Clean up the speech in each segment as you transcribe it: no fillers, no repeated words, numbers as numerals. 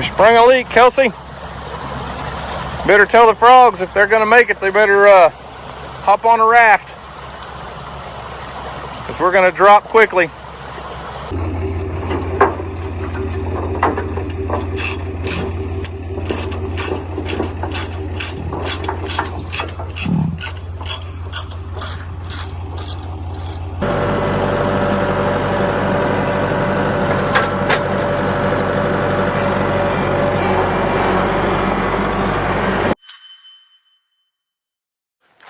Sprung a leak, Kelsey. Better tell the frogs if they're gonna make it, they better hop on a raft, because we're gonna drop quickly.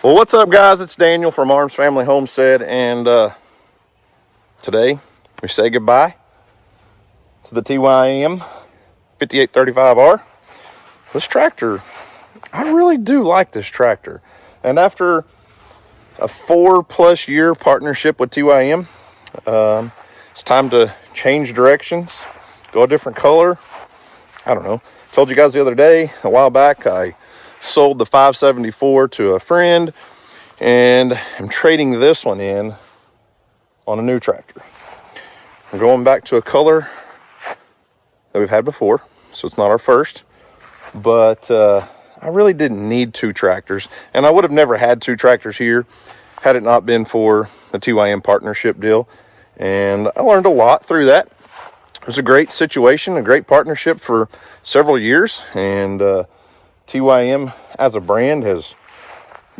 Well, what's up, guys? It's Daniel from Arms Family Homestead, and today we say goodbye to the TYM 5835R. This tractor, I really do like this tractor. And after a 4+ year partnership with TYM, it's time to change directions, go a different color. I don't know. Told you guys the other day, a while back, I sold the 574 to a friend, and I'm trading this one in on a new tractor. I'm going back to a color that we've had before, so it's not our first, but I really didn't need two tractors, and I would have never had two tractors here had it not been for the TYM partnership deal. And I learned a lot through that. It was a great situation, a great partnership for several years, and TYM as a brand has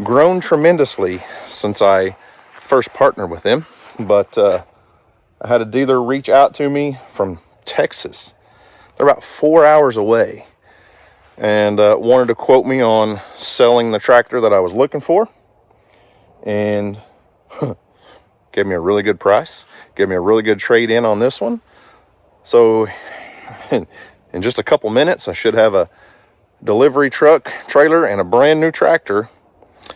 grown tremendously since I first partnered with them. But I had a dealer reach out to me from Texas. They're about 4 hours away, and wanted to quote me on selling the tractor that I was looking for, and gave me a really good price, gave me a really good trade-in on this one. So in just a couple minutes, I should have a delivery truck, trailer, and a brand new tractor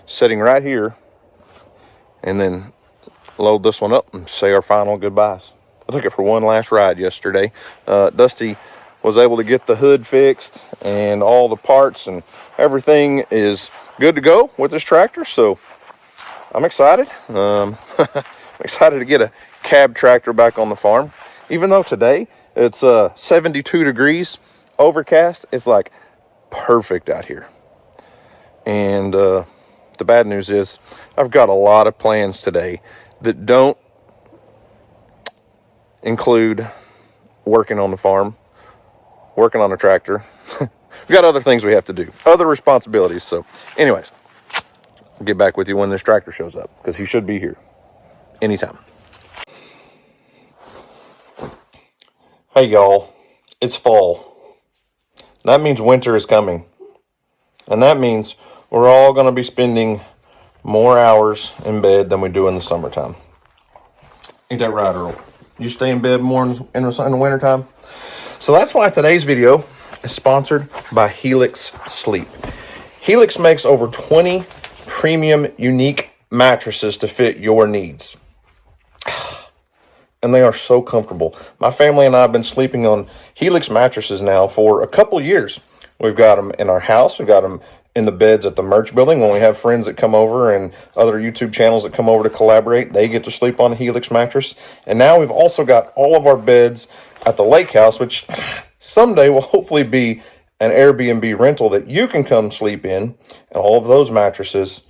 sitting right here, and then load this one up and say our final goodbyes. I took it for one last ride yesterday. Dusty was able to get the hood fixed, and all the parts and everything is good to go with this tractor, so I'm excited. I'm excited to get a cab tractor back on the farm. Even though today it's 72 degrees, overcast, it's like perfect out here. And the bad news is I've got a lot of plans today that don't include working on the farm, working on a tractor. We've got other things we have to do, other responsibilities. So anyways, I'll get back with you when this tractor shows up, because he should be here anytime. Hey y'all, it's fall. That means winter is coming. And that means we're all going to be spending more hours in bed than we do in the summertime. Ain't that right, Earl? You stay in bed more in the wintertime? So that's why today's video is sponsored by Helix Sleep. Helix makes over 20 premium unique mattresses to fit your needs. And they are so comfortable. My family and I have been sleeping on Helix mattresses now for a couple years. We've got them in our house. We've got them in the beds at the merch building. When we have friends that come over and other YouTube channels that come over to collaborate, they get to sleep on a Helix mattress. And now we've also got all of our beds at the lake house, which someday will hopefully be an Airbnb rental that you can come sleep in. And all of those mattresses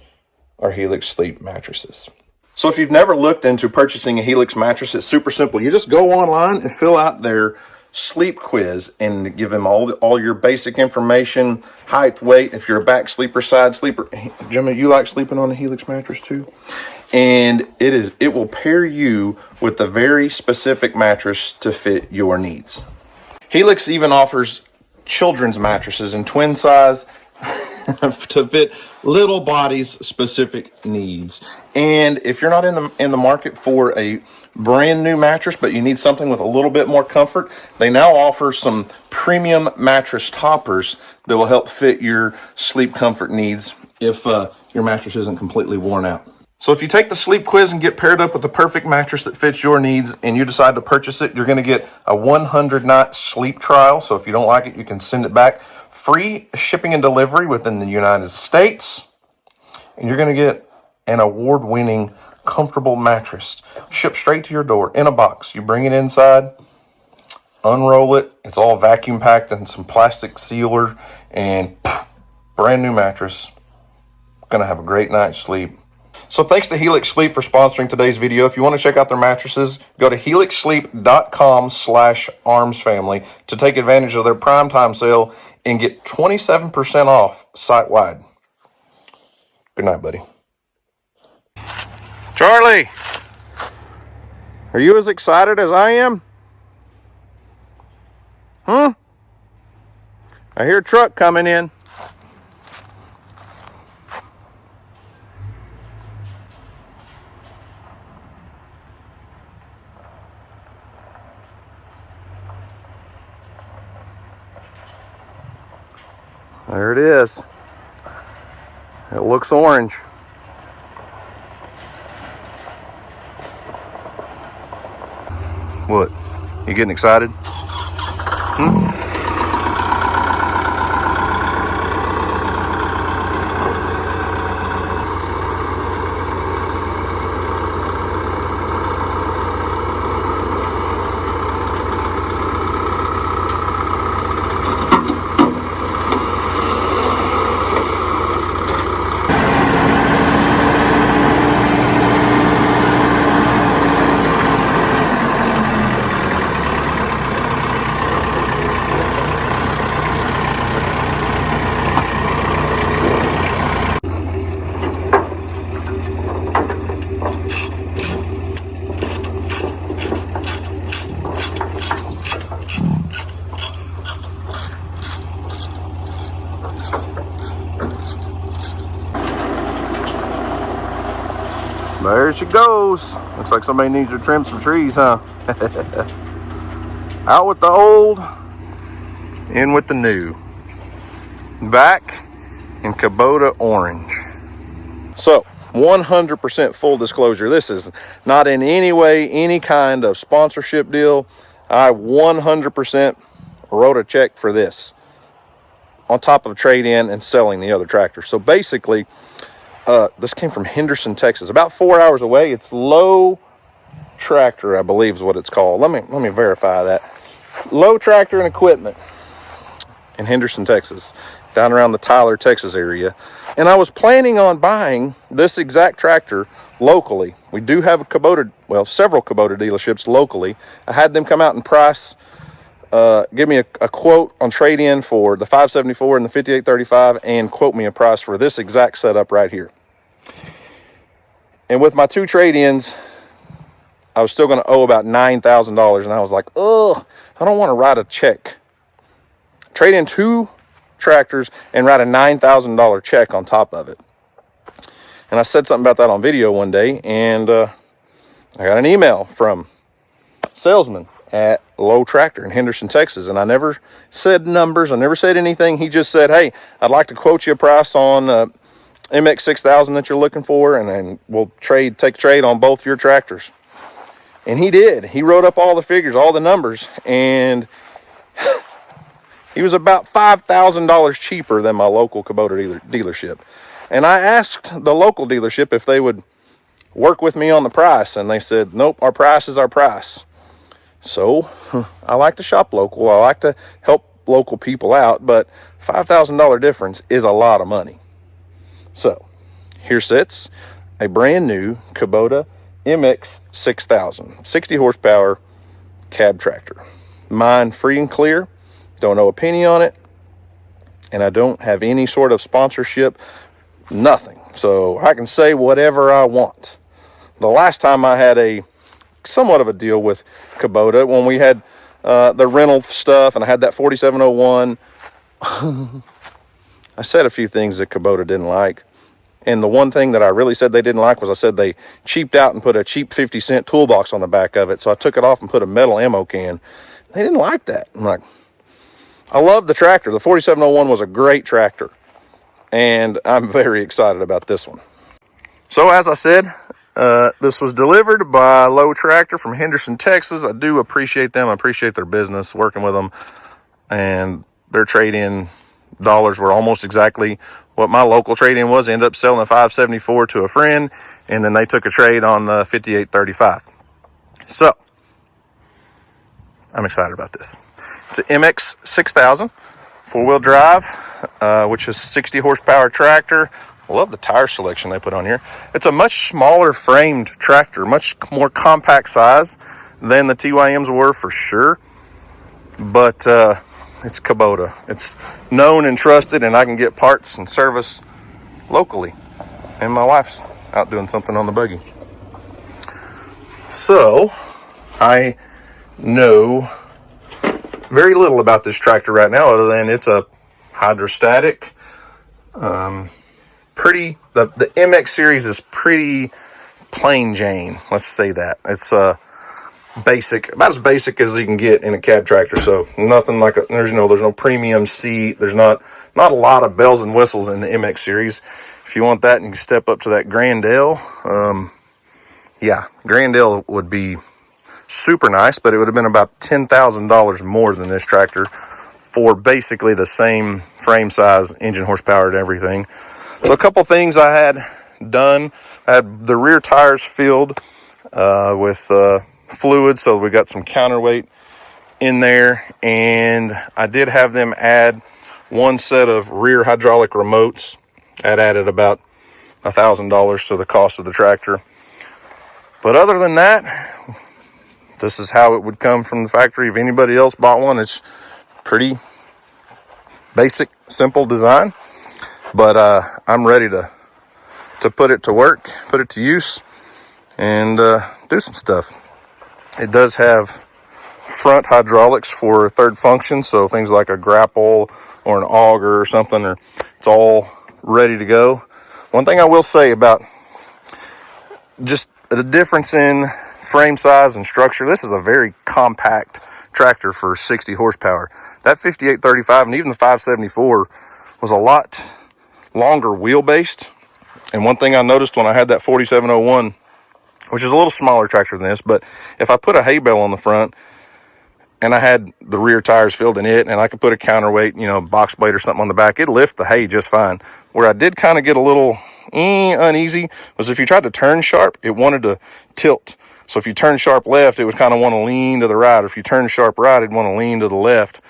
are Helix Sleep mattresses. So if you've never looked into purchasing a Helix mattress, it's super simple. You just go online and fill out their sleep quiz and give them all your basic information, height, weight, if you're a back sleeper, side sleeper. Jimmy, you like sleeping on a Helix mattress too? And it will pair you with the very specific mattress to fit your needs. Helix even offers children's mattresses in twin size to fit little bodies' specific needs. And if you're not in the market for a brand new mattress, but you need something with a little bit more comfort, they now offer some premium mattress toppers that will help fit your sleep comfort needs if your mattress isn't completely worn out. So if you take the sleep quiz and get paired up with the perfect mattress that fits your needs, and you decide to purchase it, you're going to get a 100-night sleep trial. So if you don't like it, you can send it back. Free shipping and delivery within the United States. And you're going to get an award-winning, comfortable mattress shipped straight to your door in a box. You bring it inside, unroll it. It's all vacuum packed in some plastic sealer, and brand new mattress. Gonna have a great night's sleep. So thanks to Helix Sleep for sponsoring today's video. If you want to check out their mattresses, go to helixsleep.com/armsfamily to take advantage of their primetime sale and get 27% off site-wide. Good night, buddy. Charlie, are you as excited as I am? I hear a truck coming in. There it is. It looks orange. What? You getting excited? There she goes. Looks like somebody needs to trim some trees, huh? Out with the old, in with the new. Back in Kubota orange. So, 100% full disclosure. This is not in any way any kind of sponsorship deal. I 100% wrote a check for this on top of trade-in and selling the other tractor. So basically, this came from Henderson, Texas, about 4 hours away. It's Low Tractor, I believe is what it's called. Let me verify that. Low Tractor and Equipment in Henderson, Texas, down around the Tyler, Texas area. And I was planning on buying this exact tractor locally. We do have a Kubota, well, several Kubota dealerships locally. I had them come out and price, give me a quote on trade-in for the 574 and the 5835, and quote me a price for this exact setup right here. And with my two trade-ins, I was still going to owe about $9,000, and I was like, ugh, I don't want to write a check. Trade in two tractors and write a $9,000 check on top of it. And I said something about that on video one day, and I got an email from a salesman at Low Tractor in Henderson, Texas, and I never said numbers, I never said anything. He just said, hey, I'd like to quote you a price on MX 6000 that you're looking for, and then we'll take a trade on both your tractors. And he did. He wrote up all the figures, all the numbers, and he was about $5,000 cheaper than my local Kubota dealership. And I asked the local dealership if they would work with me on the price, and they said, nope, our price is our price. So I like to shop local. I like to help local people out, but $5,000 difference is a lot of money. So here sits a brand new Kubota MX 6000, 60 horsepower cab tractor. Mine free and clear, don't owe a penny on it, and I don't have any sort of sponsorship, nothing. So I can say whatever I want. The last time I had a somewhat of a deal with Kubota, when we had the rental stuff and I had that 4701, I said a few things that Kubota didn't like. And the one thing that I really said they didn't like was I said they cheaped out and put a cheap 50-cent toolbox on the back of it. So I took it off and put a metal ammo can. They didn't like that. I'm like, I love the tractor. The 4701 was a great tractor, and I'm very excited about this one. So as I said, this was delivered by Low Tractor from Henderson, Texas. I do appreciate them. I appreciate their business, working with them, and their trade-in dollars were almost exactly what my local trade-in was. I ended up selling a 574 to a friend, and then they took a trade on the 5835. So I'm excited about this. It's an MX 6000 4-wheel drive, which is 60 horsepower tractor. I love the tire selection they put on here. It's a much smaller framed tractor, much more compact size than the TYMs were for sure. But it's Kubota. It's known and trusted, and I can get parts and service locally. And my wife's out doing something on the buggy. So I know very little about this tractor right now, other than it's a hydrostatic. The MX series is pretty plain Jane. Let's say that. It's basic, about as basic as you can get in a cab tractor. So nothing like there's no premium seat. There's not a lot of bells and whistles in the MX series. If you want that, and you can step up to that Grandale. Yeah, Grandale would be super nice, but it would have been about $10,000 more than this tractor for basically the same frame size, engine horsepower, and everything. So a couple things I had done. I had the rear tires filled with fluid, so we got some counterweight in there, and I did have them add one set of rear hydraulic remotes. That added about $1,000 to the cost of the tractor. But other than that, this is how it would come from the factory. If anybody else bought one, it's pretty basic, simple design. But I'm ready to put it to work, put it to use, and do some stuff. It does have front hydraulics for third function, so things like a grapple or an auger or something, it's all ready to go. One thing I will say about just the difference in frame size and structure, this is a very compact tractor for 60 horsepower. That 5835 and even the 574 was a lot longer wheelbase. And one thing I noticed when I had that 4701, which is a little smaller tractor than this, but if I put a hay bale on the front and I had the rear tires filled in it, and I could put a counterweight, box blade or something on the back, it'd lift the hay just fine. Where I did kind of get a little uneasy was if you tried to turn sharp, it wanted to tilt. So if you turn sharp left, it would kind of want to lean to the right. Or if you turn sharp right, it'd want to lean to the left.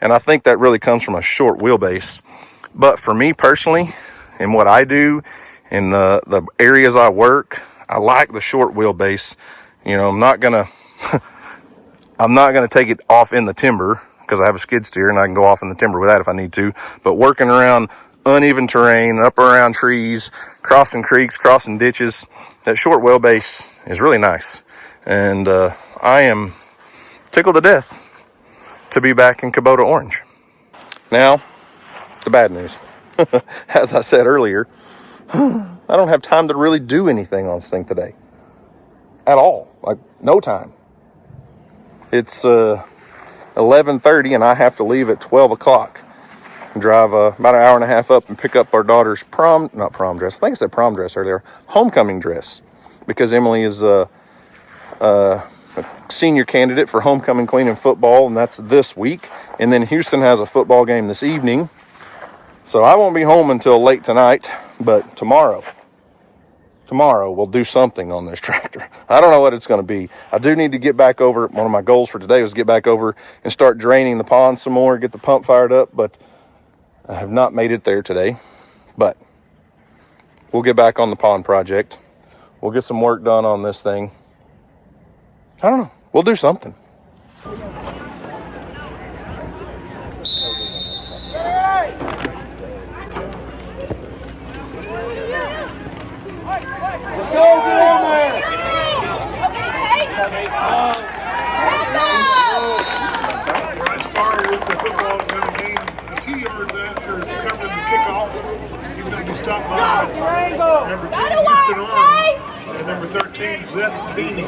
And I think that really comes from a short wheelbase. But for me personally, and what I do in the areas I work, I like the short wheelbase. I'm not gonna take it off in the timber because I have a skid steer and I can go off in the timber with that if I need to. But working around uneven terrain, up around trees, crossing creeks, crossing ditches, that short wheelbase is really nice. And I am tickled to death to be back in Kubota orange. Now, the bad news. As I said earlier, I don't have time to really do anything on this thing today. At all. Like, no time. It's 11:30 and I have to leave at 12 o'clock. Drive about an hour and a half up and pick up our daughter's not prom dress. I think I said prom dress earlier. Homecoming dress. Because Emily is a senior candidate for homecoming queen in football, and that's this week. And then Houston has a football game this evening. So I won't be home until late tonight, but tomorrow we'll do something on this tractor. I don't know what it's going to be. I do need to get back over. One of my goals for today was get back over and start draining the pond some more, get the pump fired up, but I have not made it there today. But we'll get back on the pond project. We'll get some work done on this thing. I don't know. We'll do something. Let's go, get on there! Bryce Barr with the football game a few yards after covering the kickoff. He was going to stop by number 10, Houston Arm, and number 13, Zeth Beanie.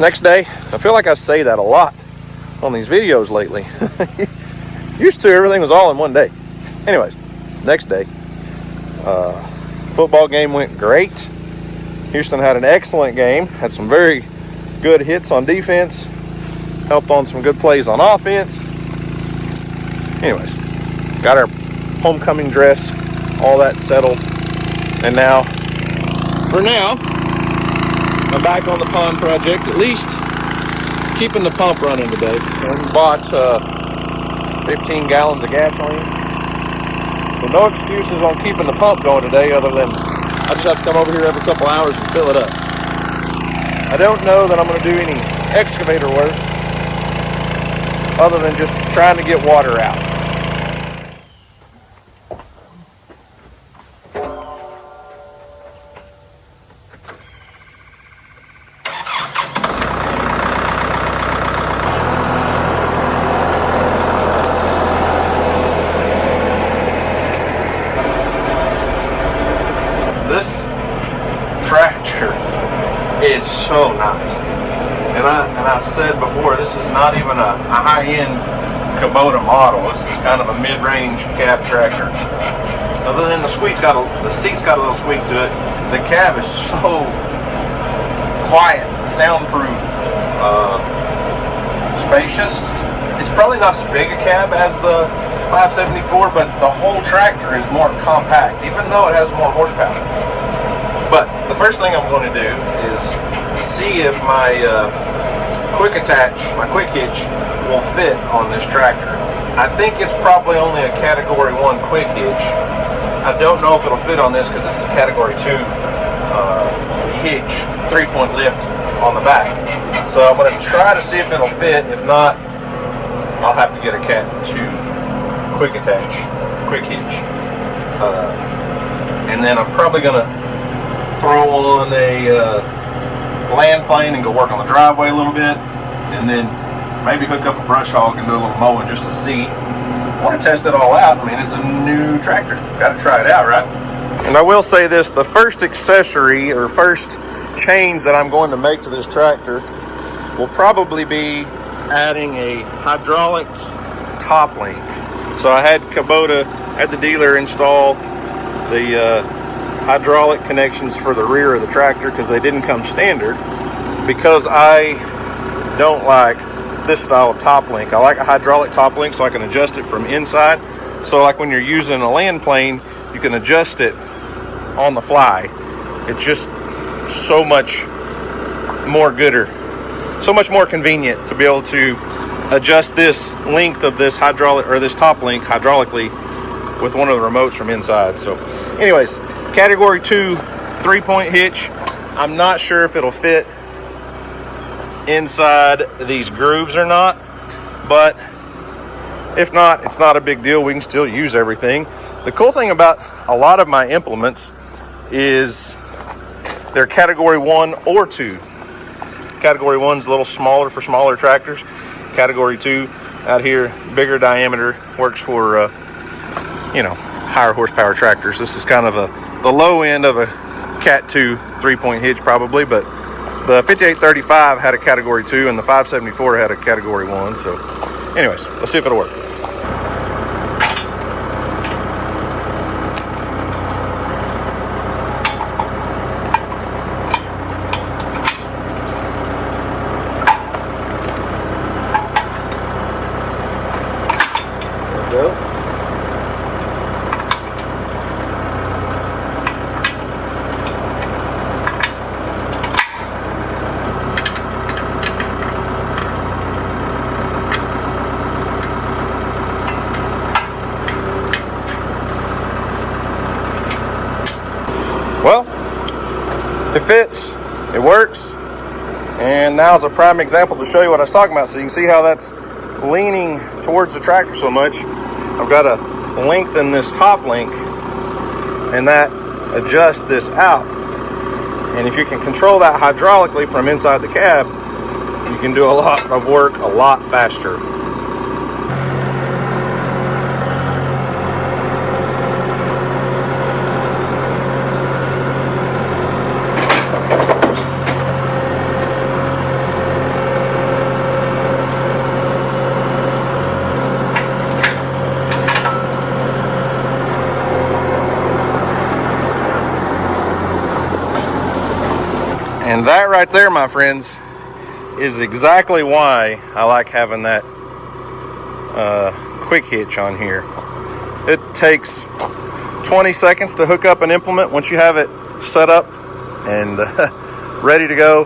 Next day, I feel like I say that a lot on these videos lately. Used to, everything was all in one day. Anyways, next day, football game went great. Houston had an excellent game, had some very good hits on defense, helped on some good plays on offense. Anyways, got our homecoming dress, all that settled, and now, for now, I'm back on the pond project, at least keeping the pump running today. And we bought 15 gallons of gasoline. So no excuses on keeping the pump going today, other than I just have to come over here every couple hours and fill it up. I don't know that I'm going to do any excavator work other than just trying to get water out. This tractor is so nice, and I said before, this is not even a high-end Kubota model. This is kind of a mid-range cab tractor. Other than the seat's got a little squeak to it. The cab is so quiet, soundproof, spacious. It's probably not as big a cab as the 574, but the whole tractor is more compact, even though it has more horsepower. But the first thing I'm going to do is see if my quick hitch will fit on this tractor. I think it's probably only a category 1 quick hitch. I don't know if it'll fit on this because this is a category 2 hitch, 3-point lift on the back. So I'm going to try to see if it'll fit. If not, I'll have to get a cat 2 quick hitch. And then I'm probably going to throw on a land plane and go work on the driveway a little bit, and then maybe hook up a brush hog and do a little mowing just to see. I want to test it all out. I mean, it's a new tractor. Got to try it out, right? And I will say this, the first accessory or first change that I'm going to make to this tractor will probably be adding a hydraulic top link. So I had Kubota, had the dealer install the hydraulic connections for the rear of the tractor because they didn't come standard, because I don't like this style of top link. I like a hydraulic top link so I can adjust it from inside. So like when you're using a land plane, you can adjust it on the fly. It's just so much more so much more convenient to be able to adjust this length of this hydraulic or this top link hydraulically with one of the remotes from inside. So anyways, category 2 3-point hitch. I'm not sure if it'll fit inside these grooves or not, but if not, it's not a big deal. We can still use everything. The cool thing about a lot of my implements is they're category 1 or 2. Category 1's a little smaller for smaller tractors. Category 2 out here, bigger diameter, works for higher horsepower tractors. This is kind of the low end of a Cat 2 3-point hitch probably, but the 5835 had a category 2 and the 574 had a category 1. So anyways, let's see if it'll work. There we go. Well, it fits, it works, and now's a prime example to show you what I was talking about. So you can see how that's leaning towards the tractor so much. I've got to lengthen this top link, and that adjusts this out. And if you can control that hydraulically from inside the cab, you can do a lot of work a lot faster. And that right there, my friends, is exactly why I like having that quick hitch on here. It takes 20 seconds to hook up an implement. Once you have it set up and ready to go,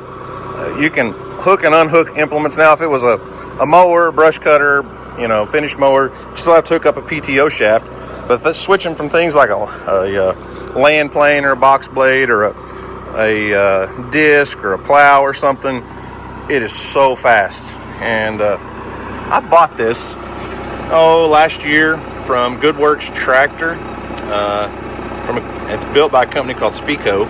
you can hook and unhook implements. Now, if it was a mower, brush cutter, you know, finish mower, you still have to hook up a PTO shaft. But switching from things like a land plane or a box blade or a disc or a plow or something, it is so fast. And I bought this last year from Goodworks Tractor. It's built by a company called Spico,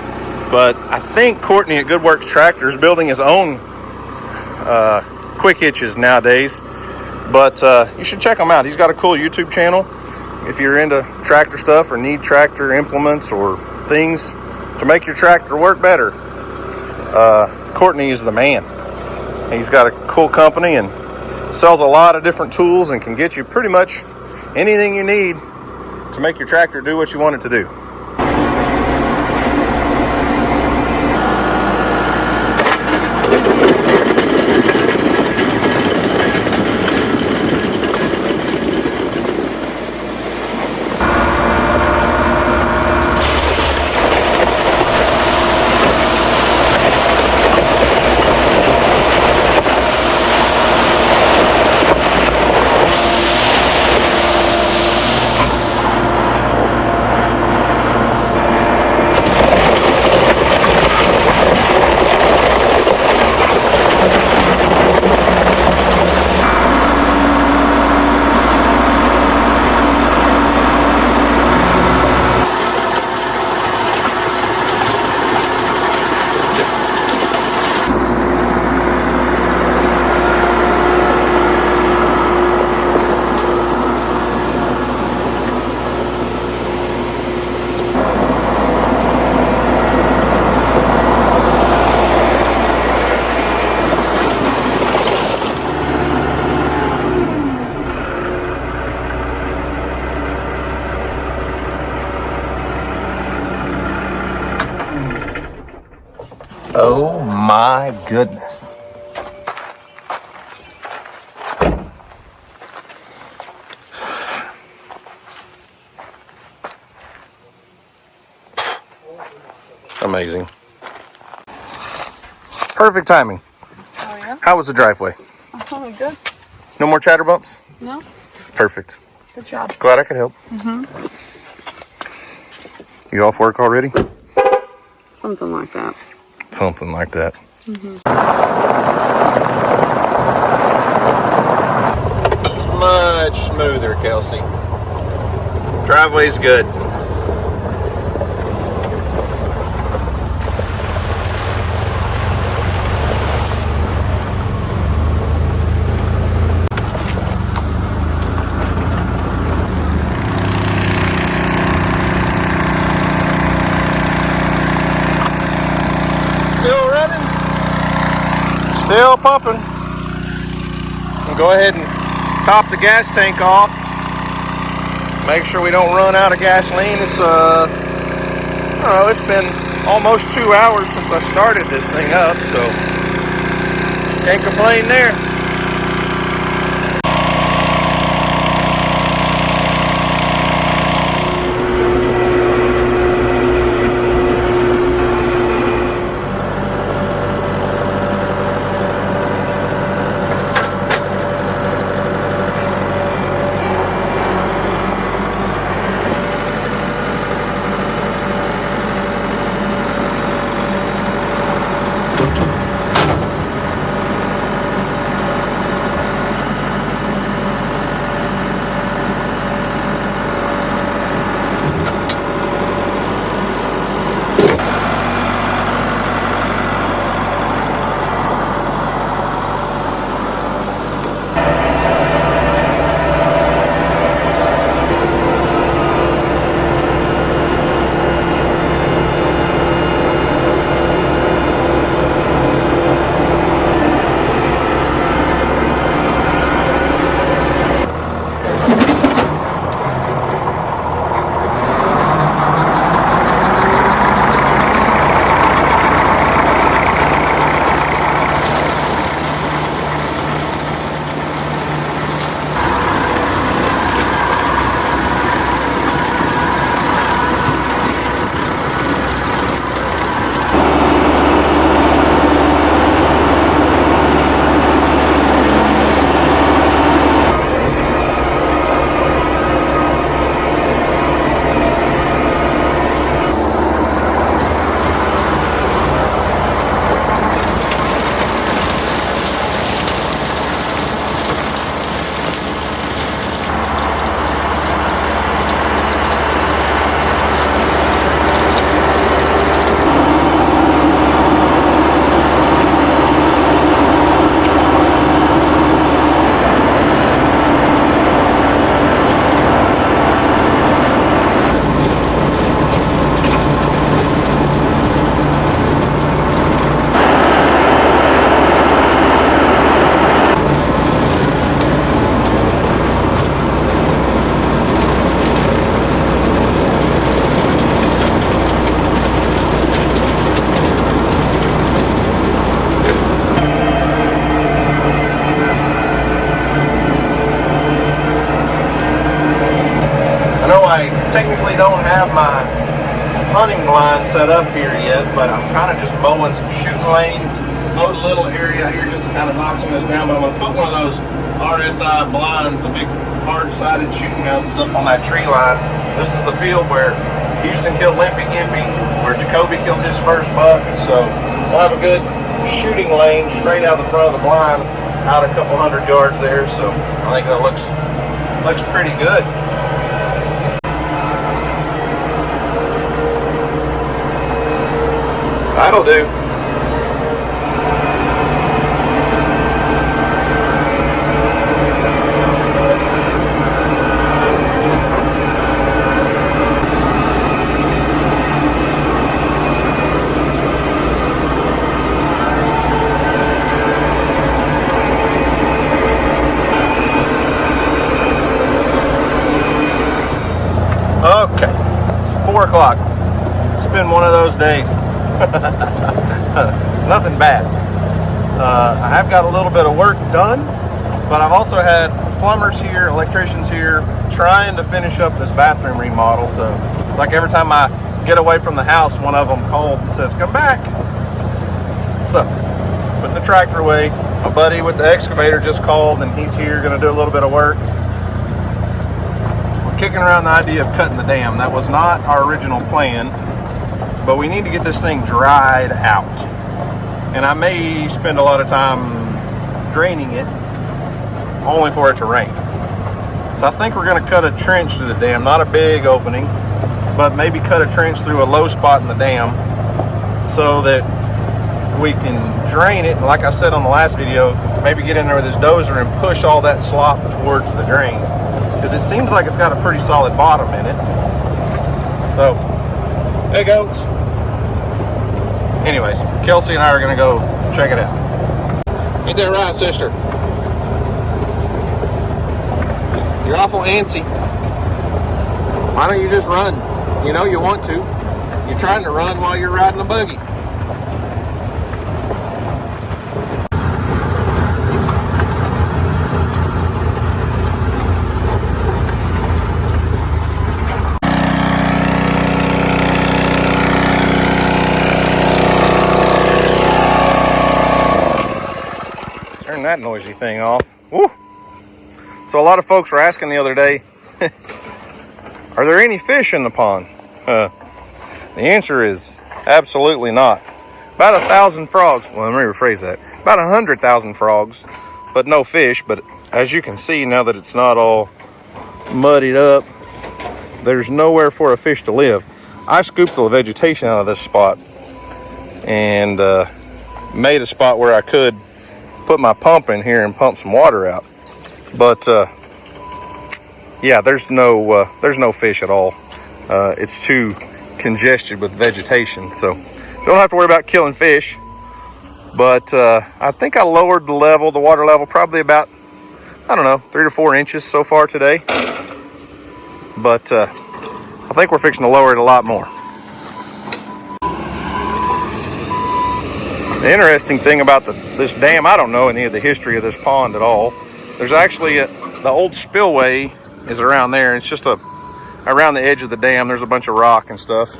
but I think Courtney at Goodworks Tractor is building his own quick hitches nowadays. But you should check him out. He's got a cool YouTube channel. If you're into tractor stuff or need tractor implements or things to make your tractor work better, Courtney is the man. He's got a cool company and sells a lot of different tools and can get you pretty much anything you need to make your tractor do what you want it to do. Oh my goodness. Amazing. Perfect timing. Oh, yeah? How was the driveway? Oh, good. No more chatter bumps? No? Perfect. Good job. Glad I could help. You off work already? Something like that. Something like that. It's much smoother, Kelsey. Driveway's good. Still running. Still pumping. We'll go ahead and top the gas tank off. Make sure we don't run out of gasoline. It's I don't know, it's been almost 2 hours since I started this thing up, so can't complain there. don't have my hunting blind set up here yet, but I'm kind of just mowing some shooting lanes. Mowed a little area here just to kind of knock some of this down, but I'm going to put one of those RSI blinds, the big hard-sided shooting houses, up on that tree line. This is the field where Houston killed Limpy Gimpy, where Jacoby killed his first buck, so we'll have a good shooting lane straight out the front of the blind, out a couple 100 yards there, so I think that looks pretty good. That'll do. Okay, it's 4 o'clock. It's been one of those days. Nothing bad. I have got a little bit of work done, but I've also had plumbers here, electricians here, trying to finish up this bathroom remodel. So it's like every time I get away from the house, one of them calls and says, come back. So, putting the tractor away. My buddy with the excavator just called, and he's here going to do a little bit of work. We're kicking around the idea of cutting the dam. That was not our original plan, but we need to get this thing dried out. And I may spend a lot of time draining it, only for it to rain. So I think we're going to cut a trench through the dam, not a big opening, but maybe cut a trench through a low spot in the dam so that we can drain it. Like I said on the last video, maybe get in there with this dozer and push all that slop towards the drain, because it seems like it's got a pretty solid bottom in it. So, hey goats. Anyways, Kelsey and I are gonna go check it out. Ain't that right, sister? You're awful antsy. Why don't you just run? You know you want to. You're trying to run while you're riding a buggy. Turn that noisy thing off. Woo. So a lot of folks were asking the other day, are there any fish in the pond? The answer is absolutely not. About 1,000 frogs. Well, let me rephrase that. About 100,000 frogs, but no fish. But as you can see, now that it's not all muddied up, there's nowhere for a fish to live. I scooped the vegetation out of this spot and made a spot where I could put my pump in here and pump some water out. But yeah, there's no fish at all. It's too congested with vegetation, so don't have to worry about killing fish. But I think I lowered the water level, probably about, I don't know, 3 to 4 inches so far today. But I think we're fixing to lower it a lot more. The interesting thing about this dam, I don't know any of the history of this pond at all. There's actually the old spillway is around there. It's just around the edge of the dam. There's a bunch of rock and stuff.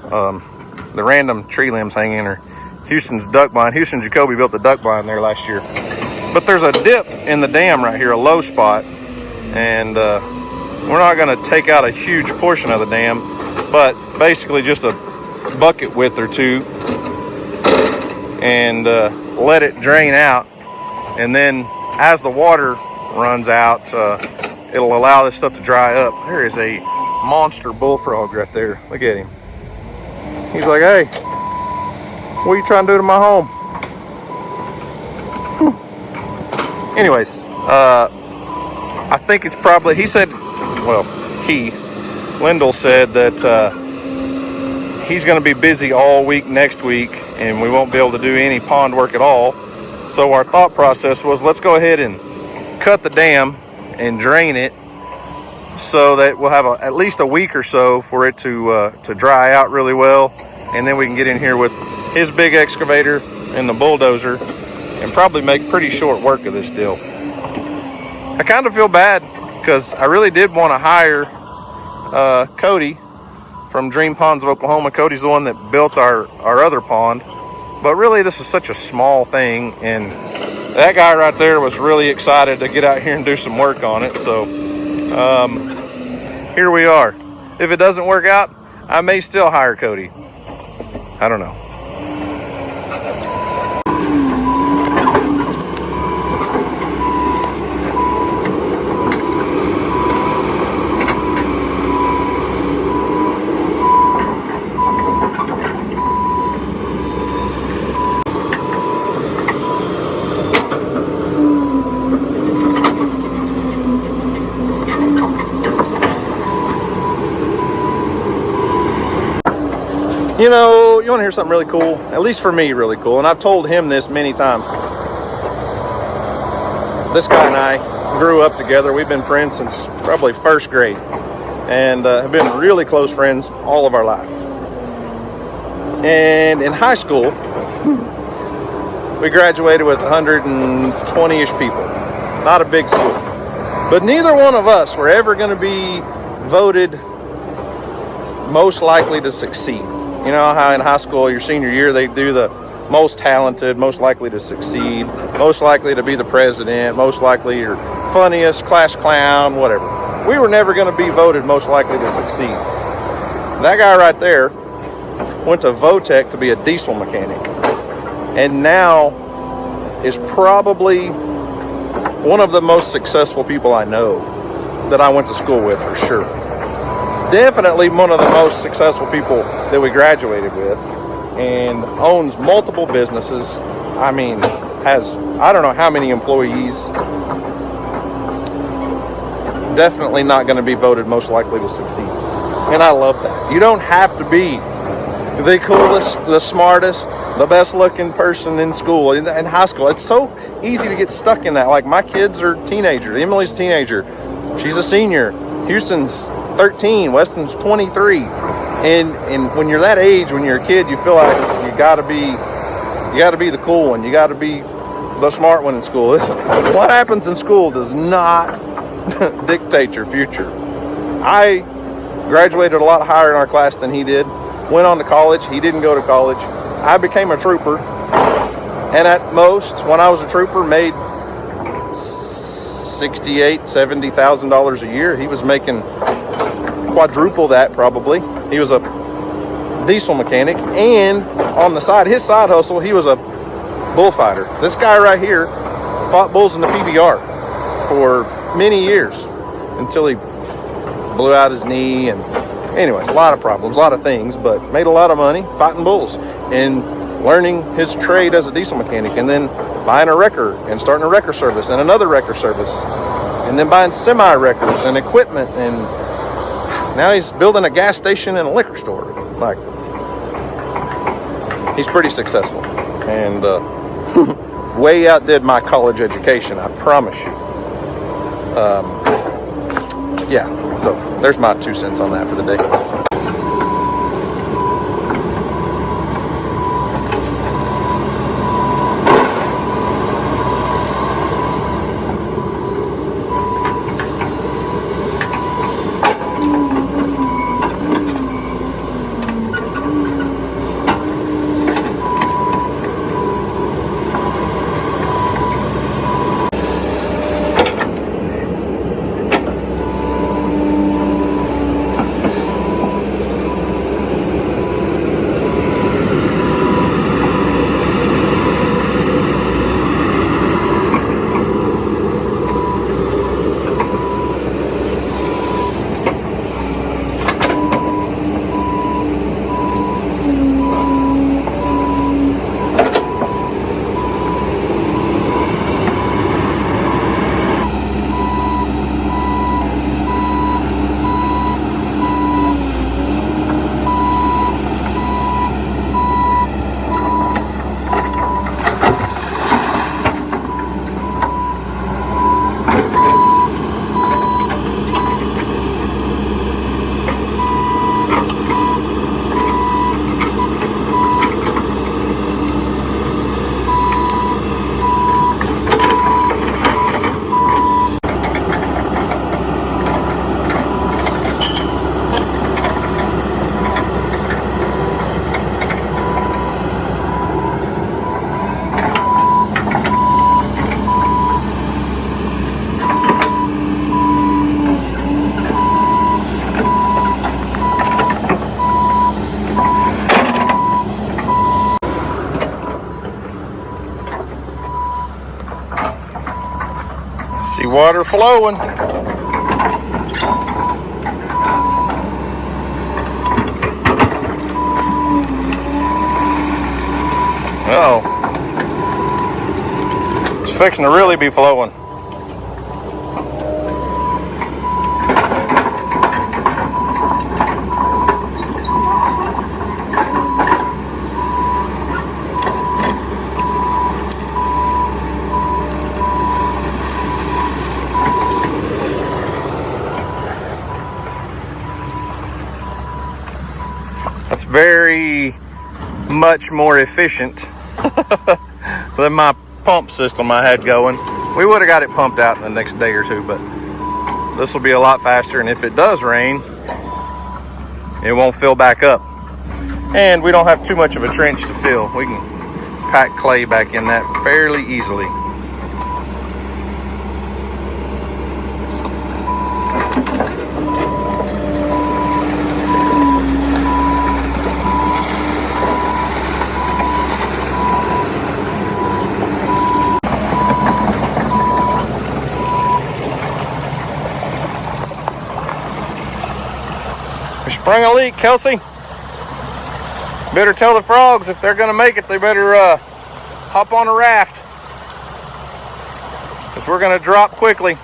The random tree limbs hanging are Houston's duck blind. Houston Jacoby built the duck blind there last year. But there's a dip in the dam right here, a low spot, and we're not going to take out a huge portion of the dam, but basically just a bucket width or two, and let it drain out. And then as the water runs out, it'll allow this stuff to dry up. There is a monster bullfrog right there. Look at him. He's like, hey, what are you trying to do to my home? Anyways, I think it's probably, Lyndall said that he's going to be busy all week next week, and we won't be able to do any pond work at all. So our thought process was, let's go ahead and cut the dam and drain it so that we'll have at least a week or so for it to dry out really well, and then we can get in here with his big excavator and the bulldozer and probably make pretty short work of this deal. I kind of feel bad because I really did want to hire Cody from Dream Ponds of Oklahoma. Cody's the one that built our other pond. But really, this is such a small thing, and that guy right there was really excited to get out here and do some work on it. So here we are. If it doesn't work out, I may still hire Cody. I don't know. You know, you want to hear something really cool? At least for me, really cool. And I've told him this many times. This guy and I grew up together. We've been friends since probably first grade. And have been really close friends all of our life. And in high school, we graduated with 120-ish people. Not a big school. But neither one of us were ever going to be voted most likely to succeed. You know how in high school, your senior year, they do the most talented, most likely to succeed, most likely to be the president, most likely your funniest, class clown, whatever. We were never going to be voted most likely to succeed. That guy right there went to Votech to be a diesel mechanic, and now is probably one of the most successful people I know that I went to school with, for sure. Definitely one of the most successful people that we graduated with, and owns multiple businesses. I mean, has, I don't know how many employees. Definitely not going to be voted most likely to succeed. And I love that. You don't have to be the coolest, the smartest, the best looking person in school, in high school. It's so easy to get stuck in that. Like, my kids are teenagers. Emily's a teenager. She's a senior. Houston's 13, Weston's 23, and when you're that age, when you're a kid, you feel like you gotta be the cool one, you gotta be the smart one in school. What happens in school does not dictate your future. I graduated a lot higher in our class than he did, went on to college. He didn't go to college. I became a trooper, and at most, when I was a trooper, made $70,000 a year. He was making quadruple that, probably. He was a diesel mechanic, and on the side, his side hustle, he was a bullfighter. This guy right here fought bulls in the PBR for many years until he blew out his knee, and anyways, a lot of problems, a lot of things, but made a lot of money fighting bulls and learning his trade as a diesel mechanic, and then buying a wrecker and starting a wrecker service and another wrecker service, and then buying semi-wreckers and equipment, and now he's building a gas station and a liquor store. Like, he's pretty successful, and way outdid my college education, I promise you. Yeah, so there's my 2 cents on that for the day. water flowing. Uh-oh. It's fixing to really be flowing. That's very much more efficient than my pump system I had going. We would have got it pumped out in the next day or two, but this will be a lot faster, and if it does rain, it won't fill back up. And we don't have too much of a trench to fill. We can pack clay back in that fairly easily. We sprung a leak, Kelsey. Better tell the frogs if they're gonna make it, they better hop on a raft, because we're gonna drop quickly.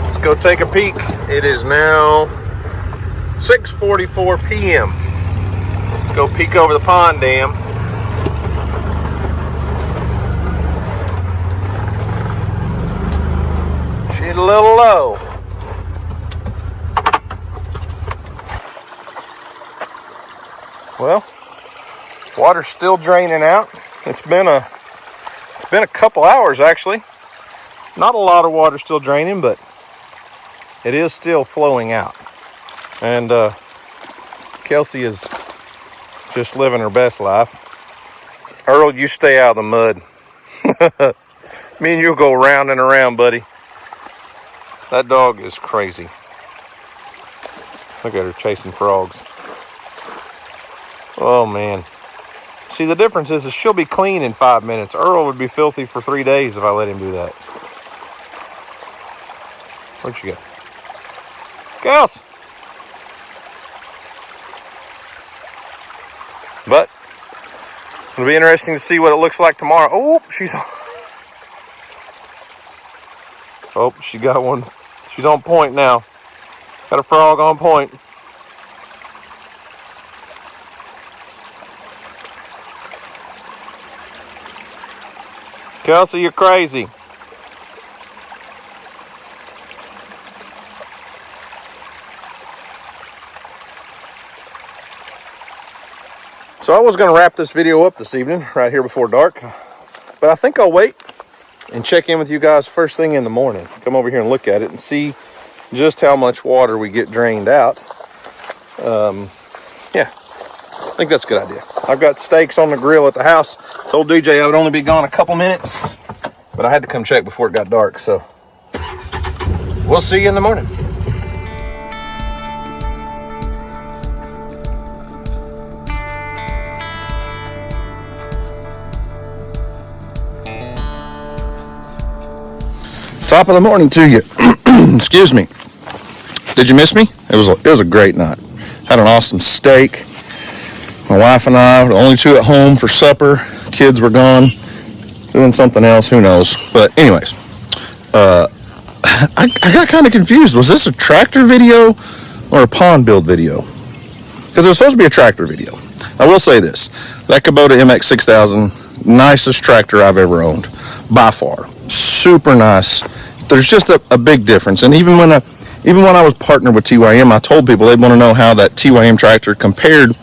Let's go take a peek. It is now 6:44 p.m. Let's go peek over the pond dam. She's a little low. Well, water's still draining out. It's been a couple hours actually. Not a lot of water still draining, but it is still flowing out. And Kelsey is just living her best life. Earl, you stay out of the mud. Me and you'll go round and around, buddy. That dog is crazy. Look at her chasing frogs. Oh man. See, the difference is she'll be clean in 5 minutes. Earl would be filthy for 3 days if I let him do that. Where'd she go? Gals! But it'll be interesting to see what it looks like tomorrow. Oh, oh, she got one. She's on point now. Got a frog on point. Kelsey, you're crazy. So I was going to wrap this video up this evening, right here before dark. But I think I'll wait and check in with you guys first thing in the morning. Come over here and look at it and see just how much water we get drained out. Yeah, I think that's a good idea. I've got steaks on the grill at the house. Told DJ I would only be gone a couple minutes, but I had to come check before it got dark. So we'll see you in the morning. Top of the morning to you. Excuse me. Did you miss me? It was a great night. Had an awesome steak. My wife and I were the only two at home for supper. Kids were gone doing something else. Who knows? But anyways, I got kind of confused. Was this a tractor video or a pond build video? Because it was supposed to be a tractor video. I will say this: that Kubota MX6000, nicest tractor I've ever owned by far. Super nice. There's just a big difference. And even when I was partnered with TYM, I told people they'd want to know how that TYM tractor compared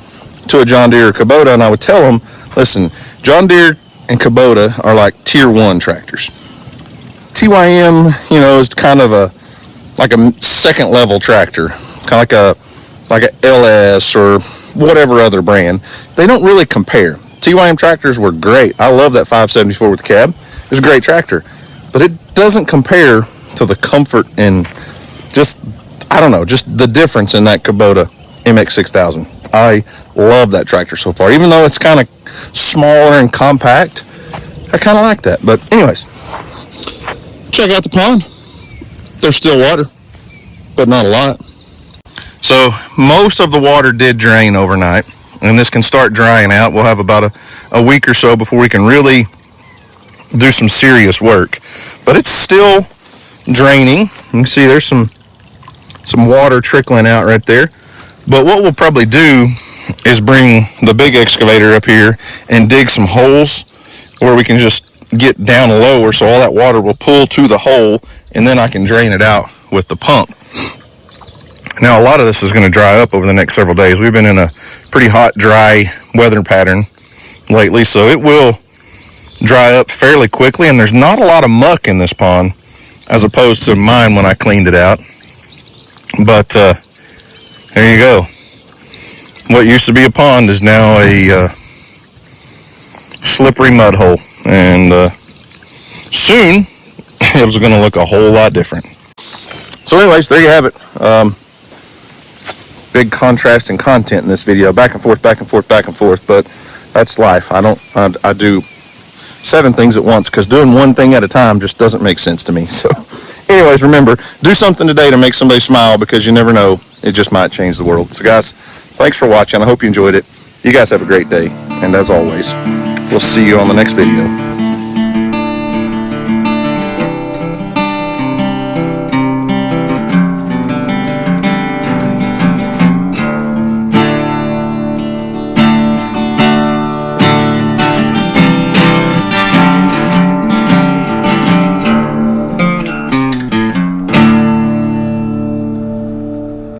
to a John Deere or Kubota, and I would tell them, listen, John Deere and Kubota are like tier 1 tractors. TYM, you know, is kind of a second level tractor, kind of like a LS or whatever other brand. They don't really compare. TYM tractors were great. I love that 574 with the cab. It's a great tractor, but it doesn't compare to the comfort and just, I don't know, just the difference in that Kubota MX6000. I love that tractor so far. Even though it's kind of smaller and compact, I kind of like that. But anyways, check out the pond. There's still water, but not a lot. So most of the water did drain overnight, and this can start drying out. We'll have about a week or so before we can really do some serious work. But it's still draining. You can see there's some water trickling out right there. But what we'll probably do is bring the big excavator up here and dig some holes where we can just get down lower so all that water will pull to the hole, and then I can drain it out with the pump. Now, a lot of this is going to dry up over the next several days. We've been in a pretty hot, dry weather pattern lately, so it will dry up fairly quickly, and there's not a lot of muck in this pond as opposed to mine when I cleaned it out. But there you go. What used to be a pond is now a slippery mud hole, and soon it was going to look a whole lot different. So anyways, there you have it. Big contrast in content in this video. Back and forth, but that's life. I do 7 things at once because doing one thing at a time just doesn't make sense to me. So anyways, remember, do something today to make somebody smile, because you never know. It just might change the world. So guys, thanks for watching. I hope you enjoyed it. You guys have a great day. And as always, we'll see you on the next video.